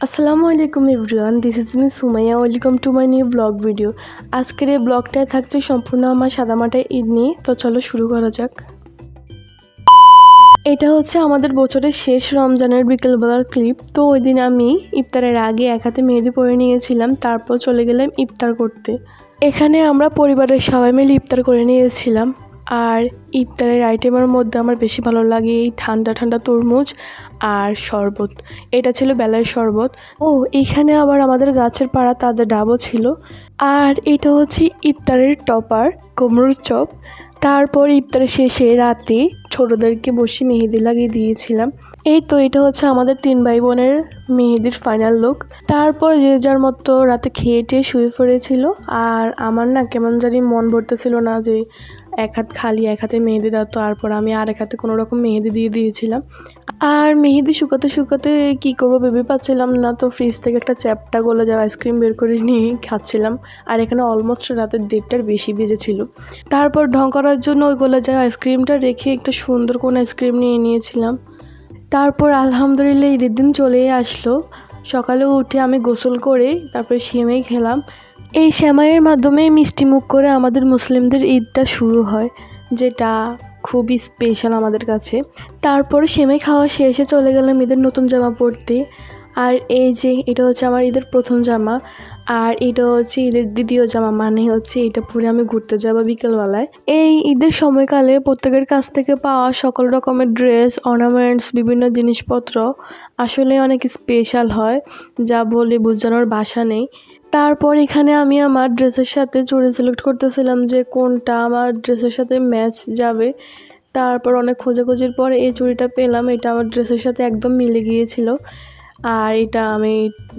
আসসালামু আলাইকুম everyone, this is me Sumaiya. Welcome to my new blog video. আজকের এই ব্লগটায় থাকছে সম্পূর্ণ আমার সাদামাটা ঈদ নিয়ে। তো চলো শুরু করা যাক। এটা হচ্ছে আমাদের বছরের শেষ রমজানের বিকেলবেলার ক্লিপ। তো ওই দিন আমি ইফতারের আগে এক হাতে মেহেদি পরে নিয়েছিলাম, তারপর চলে গেলাম ইফতার করতে। এখানে আমরা পরিবারের সবাই মিলে ইফতার করে নিয়েছিলাম। আর ইফতারের আইটেমের মধ্যে আমার বেশি ভালো লাগে এই ঠান্ডা ঠান্ডা তরমুজ আর শরবত। এটা ছিল বেলার শরবত। এইখানে আবার আমাদের গাছের পাড়া তাজা ডাবও ছিল। আর এটা হচ্ছে ইফতারের টপার, কুমড়োর চপ। তারপর ইফতারের শেষে রাতে ছোটদেরকে বসে মেহেদি লাগিয়ে দিয়েছিলাম। এটা হচ্ছে আমাদের 3 ভাই বোনের মেহেদির ফাইনাল লুক। তারপর যে যার মতো রাতে খেয়ে টেয়ে শুয়ে পড়েছিল। আর আমার না কেমন জানি মন ভরতেছিল না যে এক হাত খালি এক হাতে মেহেদি দাও, তারপর আমি আর এক হাতে কোনো রকম মেহেদি দিয়ে দিয়েছিলাম। আর মেহেদি শুকাতে শুকাতে কী করবো ভেবে পাচ্ছিলাম না, তো ফ্রিজ থেকে একটা চ্যাপটা গলে যাওয়া আইসক্রিম বের করে নিয়ে খাচ্ছিলাম। আর এখানে অলমোস্ট রাতের 1:30টার বেশি বেজেছিল। তারপর ঢং করার জন্য ওই গলে যাওয়া আইসক্রিমটা রেখে একটা সুন্দর কোন আইসক্রিম নিয়ে নিয়েছিলাম। তারপর আলহামদুলিল্লাহ ঈদের দিন চলেই আসলো। সকালে উঠে আমি গোসল করে তারপরে সেমাই খেলাম। এই সেমাইয়ের মাধ্যমে মিষ্টি মুখ করে আমাদের মুসলিমদের ঈদটা শুরু হয়, যেটা খুবই স্পেশাল আমাদের কাছে। তারপরে সেমাই খাওয়া শেষে চলে গেলাম ঈদের নতুন জামা পরতে। আর এটা হচ্ছে আমার ঈদের প্রথম জামা। আর এটা হচ্ছে ঈদের দ্বিতীয় জামা, মানে হচ্ছে এটা পরে আমি ঘুরতে যাবো বিকেলবেলায়। এই ঈদের সময়কালে প্রত্যেকের কাছ থেকে পাওয়া সকল রকমের ড্রেস, অর্নামেন্টস, বিভিন্ন জিনিসপত্র আসলে অনেক স্পেশাল হয়, যা বলে বোঝানোর ভাষা নেই। তারপর এখানে আমি আমার ড্রেসের সাথে চুড়ি সিলেক্ট করতেছিলাম যে কোনটা আমার ড্রেসের সাথে ম্যাচ যাবে। তারপর অনেক খোঁজাখুঁজির পর এই চুড়িটা পেলাম। এটা আমার ড্রেসের সাথে একদম মিলে গিয়েছিল। আর এটা আমি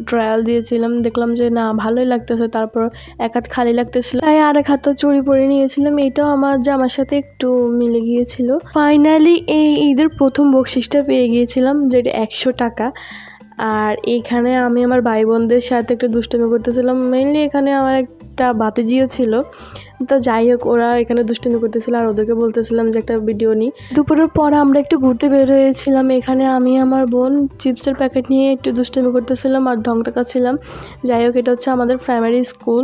ট্রায়াল দিয়েছিলাম, দেখলাম যে না ভালোই লাগতেছে। তারপর এক হাত খালি লাগতেছিল, তাই আর এক হাত চুড়ি পরে নিয়েছিলাম। এটাও আমার জামার সাথে একটু মিলে গিয়েছিল। ফাইনালি এই ঈদের প্রথম বকশিসটা পেয়ে গিয়েছিলাম, যেটা 100 টাকা। আর এইখানে আমি আমার ভাই বোনদের সাথে একটু দুষ্টুমি করতেছিলাম। মেনলি এখানে আমার একটা ভাতিজিও ছিল। তো যাই হোক, ওরা এখানে দুষ্টুমি করতেছিল আর ওদেরকে বলতেছিলাম যে একটা ভিডিও নিই। দুপুরের পর আমরা একটু ঘুরতে বের হয়েছিলাম। এখানে আমি আমার বোন চিপসের প্যাকেট নিয়ে একটু দুষ্টুমি করতেছিলাম আর ঢং দেখাচ্ছিলাম। যাই হোক, এটা হচ্ছে আমাদের প্রাইমারি স্কুল।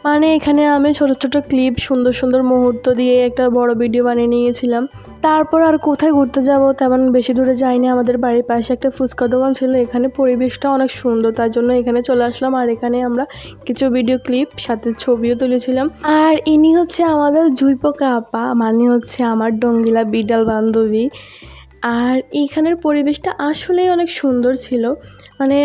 মানে এখানে আমি ছোট ছোট ক্লিপ, সুন্দর সুন্দর মুহূর্ত দিয়ে একটা বড় ভিডিও বানিয়ে নিয়েছিলাম। তারপর আর কোথায় ঘুরতে যাব, তেমন বেশি দূরে যাইনি। আমাদের বাড়ির পাশে একটা ফুচকা দোকান ছিল, এখানে পরিবেশটা অনেক সুন্দর, তার জন্য এখানে চলে আসলাম। আর এখানে আমরা কিছু ভিডিও ক্লিপ সাথে ছবিও তুলেছিলাম। আর ইনি হচ্ছে আমাদের জুইপোকা আপা, মানে হচ্ছে আমার ডঙ্গিলা বিড়াল বান্ধবী। আর এইখানের পরিবেশটা আসলেই অনেক সুন্দর ছিল। মানে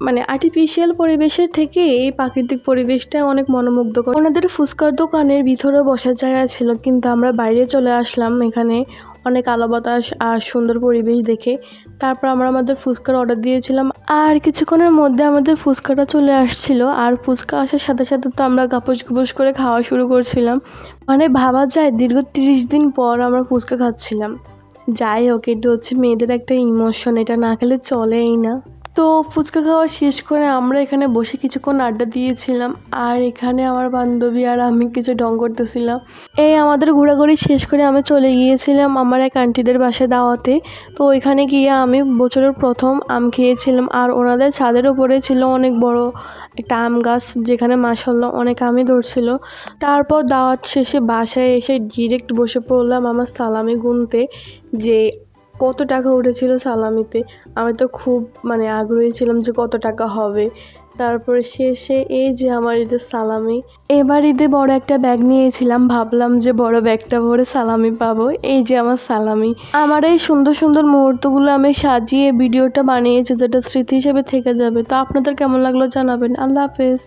মানে আর্টিফিশিয়াল পরিবেশের থেকে এই প্রাকৃতিক পরিবেশটা অনেক মনোমুগ্ধকর। ওনাদের ফুচকার দোকানের ভিতরে বসার জায়গা ছিল, কিন্তু আমরা বাইরে চলে আসলাম এখানে অনেক আলো বাতাস আর সুন্দর পরিবেশ দেখে। তারপর আমরা আমাদের ফুচকার অর্ডার দিয়েছিলাম। আর কিছুক্ষণের মধ্যে আমাদের ফুচকাটা চলে আসছিল। আর ফুচকা আসার সাথে সাথে তো আমরা গাপুস গুপুস করে খাওয়া শুরু করছিলাম। মানে ভাবা যায় দীর্ঘ 30 দিন পর আমরা ফুচকা খাচ্ছিলাম। যাই হোক, এটা হচ্ছে মেয়েদের একটা ইমোশন, এটা না খেলে চলেই না। তো ফুচকা খাওয়া শেষ করে আমরা এখানে বসে কিছুক্ষণ আড্ডা দিয়েছিলাম। আর এখানে আমার বান্ধবী আর আমি কিছু ঢং করতেছিলাম। আমাদের ঘোরাঘুরি শেষ করে আমি চলে গিয়েছিলাম আমার এক আন্টিদের বাসায় দাওয়াতে। তো ওইখানে গিয়ে আমি বছরের প্রথম আম খেয়েছিলাম। আর ওনাদের ছাদের উপরে ছিল অনেক বড় একটা আম গাছ, যেখানে মাশাআল্লাহ অনেক আমই ধরছিল। তারপর দাওয়াত শেষে বাসায় এসে ডিরেক্ট বসে পড়লাম আমার সালামি গুনতে, যে কত টাকা উঠেছিল সালামিতে। আমি তো খুব আগ্রহী ছিলাম যে কত টাকা হবে। তারপরে শেষে এই যে আমার ঈদের সালামি। এবার ঈদে বড় একটা ব্যাগ নিয়েছিলাম, ভাবলাম যে বড় ব্যাগটা ভরে সালামি পাবো। এই যে আমার সালামি। আমার এই সুন্দর সুন্দর মুহূর্তগুলো আমি সাজিয়ে ভিডিওটা বানিয়েছি, যেটা স্মৃতি হিসেবে থেকে যাবে। তো আপনাদের কেমন লাগলো জানাবেন। আল্লাহ হাফেজ।